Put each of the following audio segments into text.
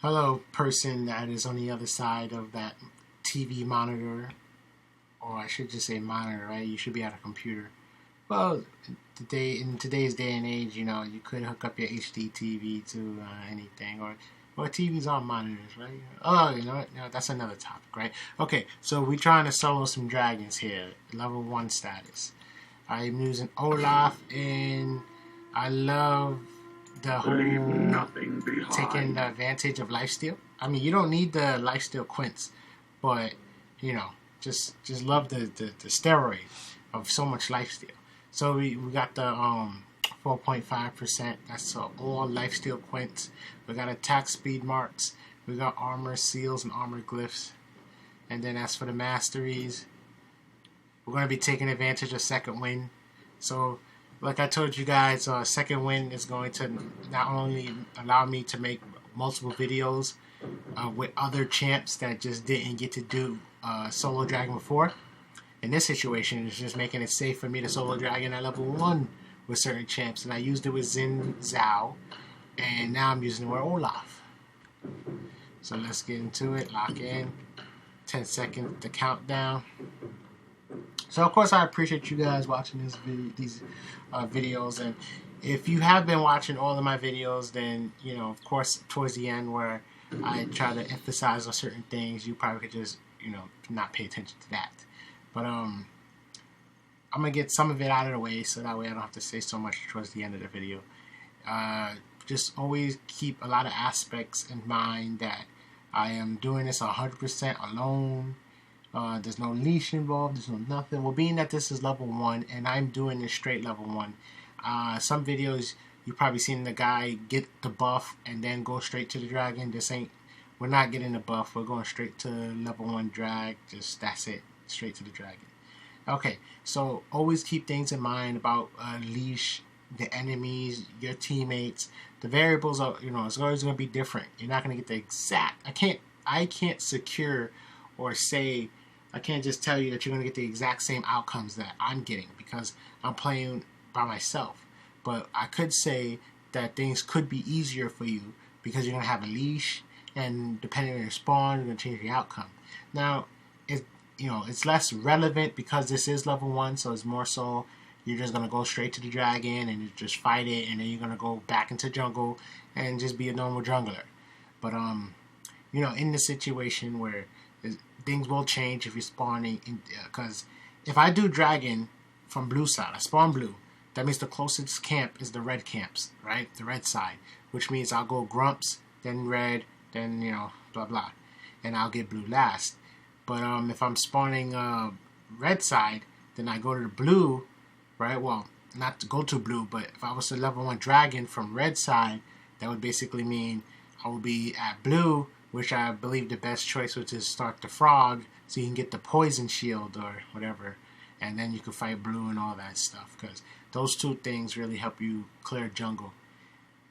Hello, person that is on the other side of that TV monitor, or I should just say monitor, right? You should be at a computer. Well, in today's day and age, you could hook up your HD TV to anything, or TVs on monitors, right? Oh, you know what? No, that's another topic, right? Okay, so we're trying to solo some dragons here, level 1 status. I'm using Olaf, and I love the whole taking the advantage of lifesteal. I mean, you don't need the lifesteal quints, but you know, just love the steroid of so much lifesteal. So we got the 4.5%. That's all lifesteal quints. We got attack speed marks. We got armor seals and armor glyphs. And then as for the masteries, we're going to be taking advantage of second wind. So like I told you guys, second wind is going to not only allow me to make multiple videos with other champs that just didn't get to do solo dragon before. In this situation, it's just making it safe for me to solo dragon at level 1 with certain champs. And I used it with Xin Zhao, and now I'm using it with Olaf. So let's get into it, lock in. 10 seconds to countdown. So of course I appreciate you guys watching these videos, and if you have been watching all of my videos, then of course towards the end where I try to emphasize on certain things, you probably could just not pay attention to that. But I'm gonna get some of it out of the way so that way I don't have to say so much towards the end of the video. Just always keep a lot of aspects in mind that I am doing this 100% alone. There's no leash involved, there's no nothing. Well, being that this is level 1 and I'm doing this straight level 1, some videos you've probably seen the guy get the buff and then go straight to the dragon. We're not getting the buff, we're going straight to level 1 drag, that's it, straight to the dragon. Okay, so always keep things in mind about leash, the enemies, your teammates. The variables are, it's always going to be different. You're not going to get the exact, I can't secure or say, I can't just tell you that you're going to get the exact same outcomes that I'm getting because I'm playing by myself. But I could say that things could be easier for you because you're going to have a leash, and depending on your spawn, you're going to change the outcome. Now, it's less relevant because this is level 1, so it's more so you're just going to go straight to the dragon and you just fight it, and then you're going to go back into jungle and just be a normal jungler. But, in this situation where things will change if you're spawning, because if I do dragon from blue side, I spawn blue, that means the closest camp is the red camps, right? The red side, which means I'll go grumps, then red, then, blah, blah, and I'll get blue last. But if I'm spawning red side, then I go to the blue, right? Well, not to go to blue, but if I was to level 1 dragon from red side, that would basically mean I would be at blue, which I believe the best choice was to start the frog so you can get the poison shield or whatever, and then you can fight blue and all that stuff, because those two things really help you clear jungle.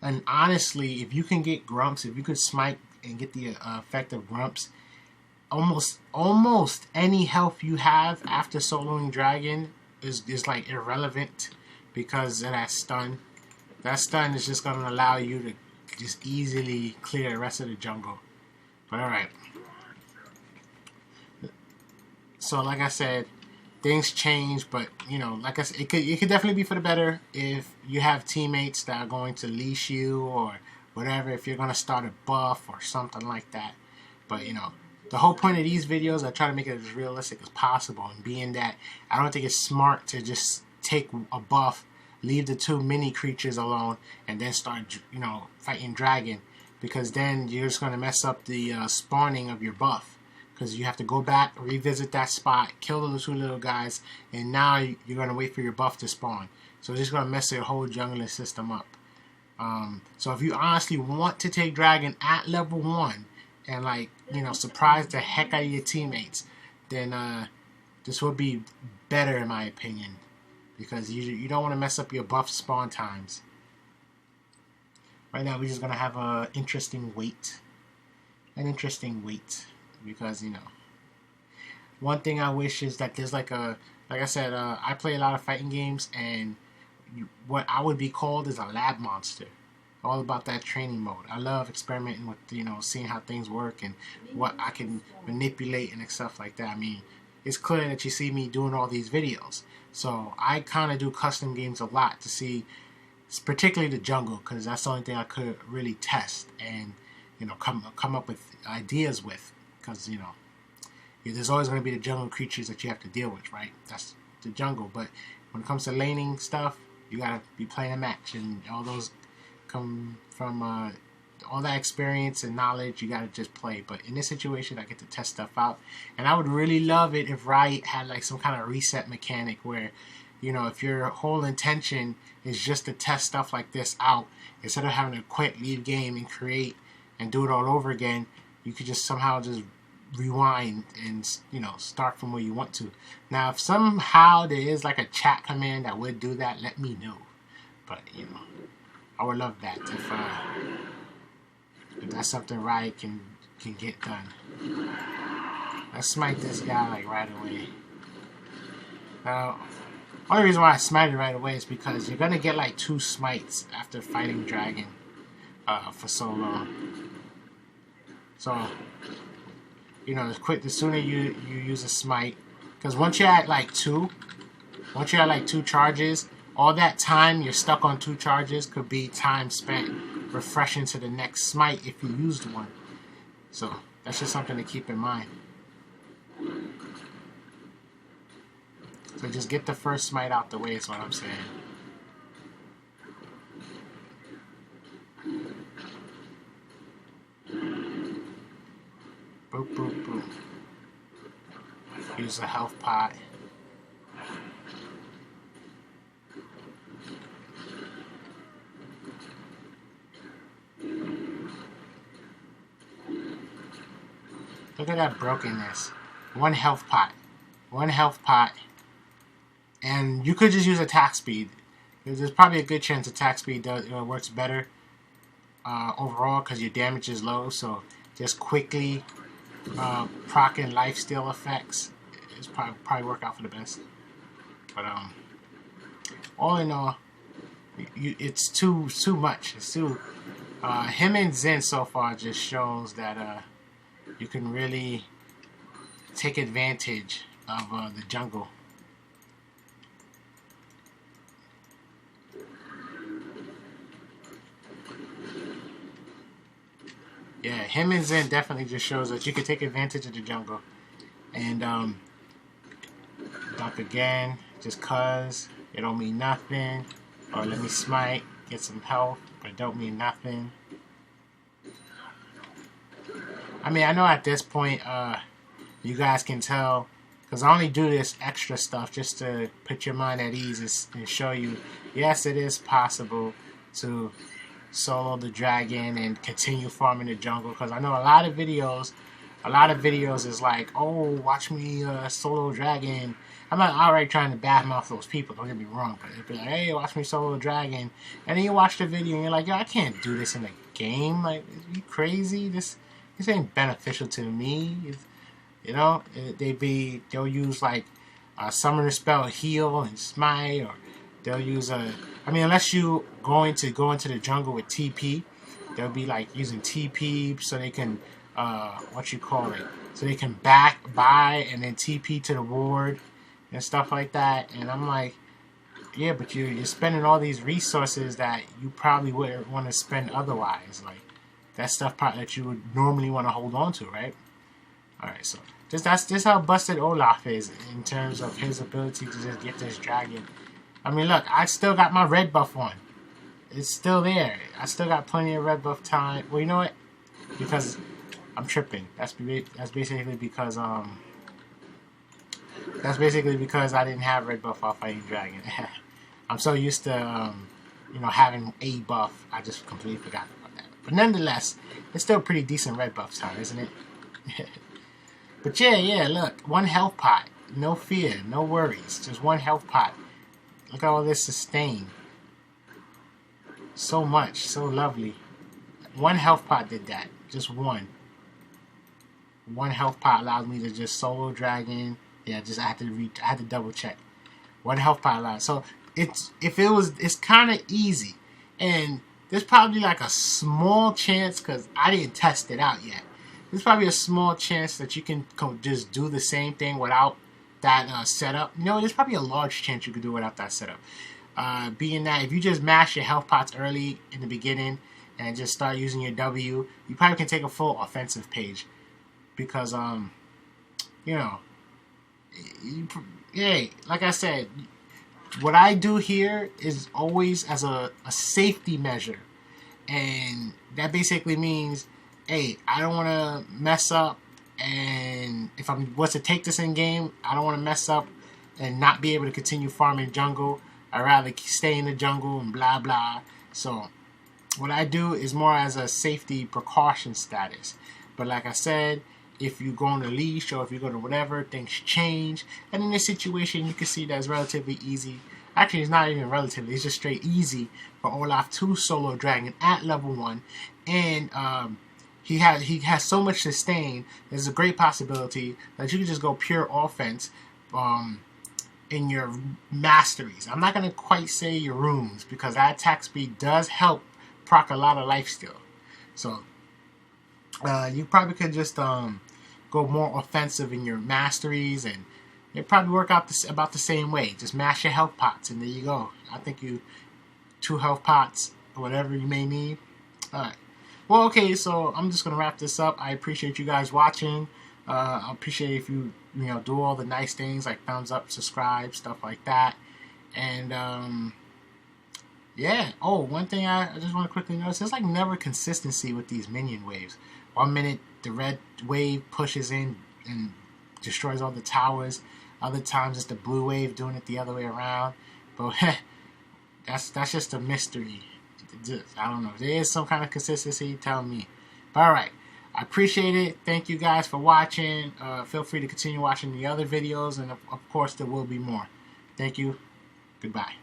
And honestly, if you can get grumps, if you could smite and get the effect of grumps, almost any health you have after soloing dragon is like irrelevant because of that stun. That stun is just going to allow you to just easily clear the rest of the jungle. But alright. So like I said, things change, but like I said, it could definitely be for the better if you have teammates that are going to leash you or whatever, if you're going to start a buff or something like that. But the whole point of these videos, I try to make it as realistic as possible, and being that I don't think it's smart to just take a buff, leave the 2 mini creatures alone, and then start fighting dragon, because then you're just going to mess up the spawning of your buff, because you have to go back, revisit that spot, kill the 2 little guys, and now you're going to wait for your buff to spawn. So it's just going to mess your whole jungling system up. So if you honestly want to take dragon at level 1 and surprise the heck out of your teammates, then this would be better in my opinion, because you don't want to mess up your buff spawn times. Right now we're just going to have an interesting wait. Because, one thing I wish is that there's like I said, I play a lot of fighting games, and what I would be called is a lab monster. All about that training mode. I love experimenting with, seeing how things work and what I can manipulate and stuff like that. I mean, it's clear that you see me doing all these videos. So I kind of do custom games a lot to see, particularly the jungle, because that's the only thing I could really test and, come up with ideas with. Because, there's always going to be the jungle creatures that you have to deal with, right? That's the jungle. But when it comes to laning stuff, you got to be playing a match, and all those come from all that experience and knowledge. You got to just play. But in this situation, I get to test stuff out, and I would really love it if Riot had like some kind of reset mechanic where, if your whole intention is just to test stuff like this out, instead of having to quit, leave game, and create and do it all over again, you could just somehow just rewind and start from where you want to. Now, if somehow there is like a chat command that would do that, let me know. But I would love that if that's something Riot can get done. Let's smite this guy like right away. Now, only reason why I smite it right away is because you're gonna get like 2 smites after fighting dragon for so long. So the sooner you use a smite, because once you're at like 2 charges, all that time you're stuck on 2 charges could be time spent refreshing to the next smite if you used one. So that's just something to keep in mind. So just get the first smite out the way is what I'm saying. Boop, boop, boop. Use a health pot. Look at that brokenness. One health pot. And you could just use attack speed. There's probably a good chance attack speed works better overall because your damage is low. So just quickly proc and lifesteal effects is probably work out for the best. But all in all, it's too much. It's too him and Zen so far just shows that you can really take advantage of the jungle. Yeah, him and Zen definitely just shows that you can take advantage of the jungle. And dunk again, just cause it don't mean nothing. Or let me smite, get some health, but it don't mean nothing. I mean, I know at this point, you guys can tell, because I only do this extra stuff just to put your mind at ease and show you, yes, it is possible to solo the dragon and continue farming the jungle. Because I know a lot of videos is like, oh, watch me solo dragon. I'm not already trying to badmouth those people, don't get me wrong, but it'd be like, hey, watch me solo dragon, and then you watch the video and you're like, yo, I can't do this in a game. Like, are you crazy? This ain't beneficial to me. They'll use like a summoner spell, heal and smite, or they'll use unless you going to go into the jungle with TP, they'll be like using TP so they can so they can buy and then TP to the ward and stuff like that. And I'm like, yeah, but you're spending all these resources that you probably wouldn't want to spend otherwise. Like, that stuff that you would normally want to hold on to, right? Alright, so that's how busted Olaf is in terms of his ability to just get this dragon. I mean, look, I still got my red buff on. It's still there. I still got plenty of red buff time. Well, you know what? Because I'm tripping. That's basically because I didn't have red buff while fighting dragon. I'm so used to having a buff, I just completely forgot about that. But nonetheless, it's still pretty decent red buff time, isn't it? But yeah, look, 1 health pot. No fear, no worries. Just 1 health pot. Look at all this sustain. So much, so lovely. 1 health pot did that. Just 1. 1 health pot allowed me to just solo dragon. Yeah, I had to double check. 1 health pot allowed. So it's kind of easy. And there's probably like a small chance, because I didn't test it out yet. There's probably a small chance that you can just do the same thing without that setup. You know, there's probably a large chance you could do it without that setup. Being that if you just mash your health pots early in the beginning and just start using your W, you probably can take a full offensive page. Because, you know, hey, like I said, what I do here is always as a safety measure. And that basically means, hey, I don't want to mess up. And if I'm was to take this in game, I don't want to mess up and not be able to continue farming jungle. I'd rather stay in the jungle and blah blah. So what I do is more as a safety precaution status. But like I said, if you go on a leash or if you go to whatever, things change. And in this situation, you can see that it's relatively easy. Actually, it's not even relatively. It's just straight easy for Olaf to solo dragon at level 1. And he has so much sustain. There's a great possibility that you can just go pure offense in your masteries. I'm not going to quite say your runes, because that attack speed does help proc a lot of lifesteal. So you probably could just go more offensive in your masteries, and it probably work out about the same way. Just mash your health pots, and there you go. I think you 2 health pots, or whatever you may need. Alright. Well, okay, so I'm just going to wrap this up. I appreciate you guys watching. I appreciate if you do all the nice things like thumbs up, subscribe, stuff like that. And yeah. Oh, one thing I just want to quickly notice, there's like never consistency with these minion waves. 1 minute the red wave pushes in and destroys all the towers. Other times it's the blue wave doing it the other way around. But that's just a mystery. I don't know. If there is some kind of consistency, tell me. But alright. I appreciate it. Thank you guys for watching. Feel free to continue watching the other videos, and of course there will be more. Thank you. Goodbye.